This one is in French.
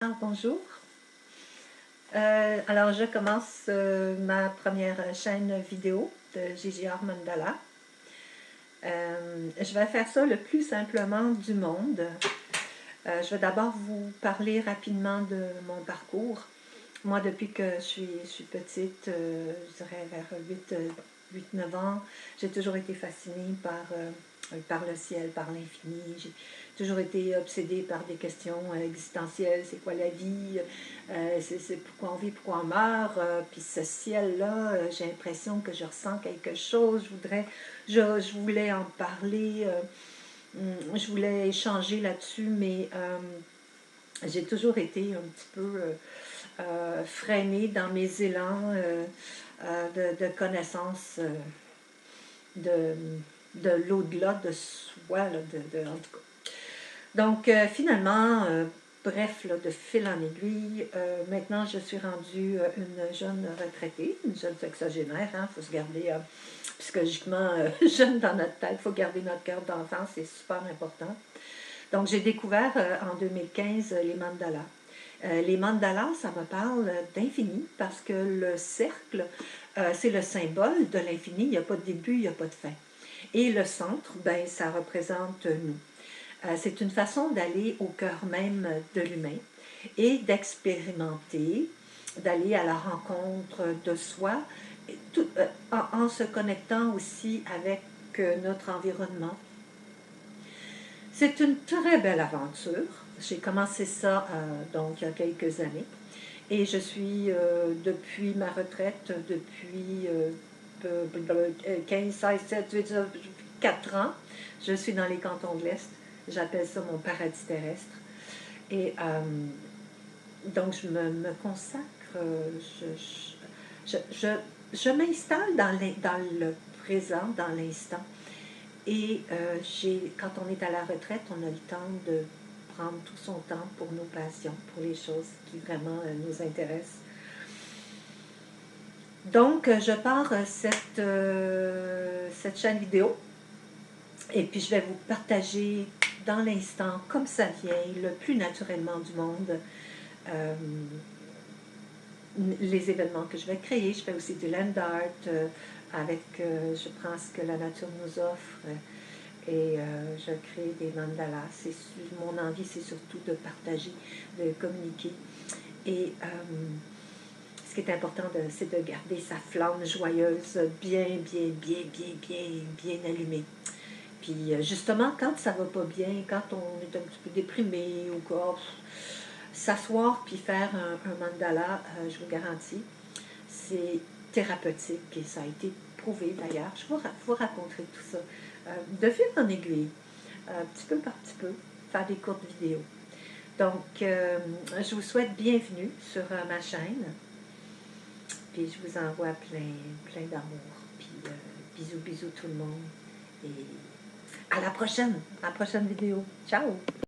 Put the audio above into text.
Bonjour. Alors, je commence ma première chaîne vidéo de GGR Mandala. Je vais faire ça le plus simplement du monde. Je vais d'abord vous parler rapidement de mon parcours. Moi, depuis que je suis petite, je dirais vers 8-9 ans, j'ai toujours été fascinée par le ciel, par l'infini. J'ai toujours été obsédée par des questions existentielles. C'est quoi la vie? C'est pourquoi on vit, pourquoi on meurt? Puis ce ciel-là, j'ai l'impression que je ressens quelque chose. Je voulais en parler. Je voulais échanger là-dessus, mais j'ai toujours été un petit peu freinée dans mes élans de connaissance de l'au-delà de soi, là, en tout cas. Donc, finalement, bref, là, de fil en aiguille, maintenant je suis rendue une jeune retraitée, une jeune sexagénaire, hein, faut se garder psychologiquement jeune dans notre tête, il faut garder notre cœur d'enfant, c'est super important. Donc, j'ai découvert en 2015 les mandalas. Les mandalas, ça me parle d'infini parce que le cercle, c'est le symbole de l'infini. Il n'y a pas de début, il n'y a pas de fin. Et le centre, ben, ça représente nous. C'est une façon d'aller au cœur même de l'humain et d'expérimenter, d'aller à la rencontre de soi, en se connectant aussi avec notre environnement. C'est une très belle aventure. J'ai commencé ça donc il y a quelques années. Et je suis, depuis ma retraite, depuis 15, 16, 7, 8, 4 ans, je suis dans les cantons de l'Est. J'appelle ça mon paradis terrestre. Et donc, je me consacre, je m'installe dans le présent, dans l'instant. Et quand on est à la retraite, on a le temps de prendre tout son temps pour nos passions, pour les choses qui vraiment nous intéressent. Donc, je pars cette chaîne vidéo et puis je vais vous partager dans l'instant, comme ça vient, le plus naturellement du monde, les événements que je vais créer. Je fais aussi du land art je prends ce que la nature nous offre et je crée des mandalas. Mon envie, c'est surtout de partager, de communiquer. Et ce qui est important, c'est de garder sa flamme joyeuse bien allumée. Puis justement, quand ça va pas bien, quand on est un petit peu déprimé ou quoi, s'asseoir puis faire un mandala, je vous garantis, c'est thérapeutique et ça a été prouvé d'ailleurs. Je vous raconterai tout ça de fil en aiguille, petit peu par petit peu, faire des courtes vidéos. Donc, je vous souhaite bienvenue sur ma chaîne. Puis je vous envoie plein d'amour. Puis bisous tout le monde. Et à la prochaine vidéo. Ciao!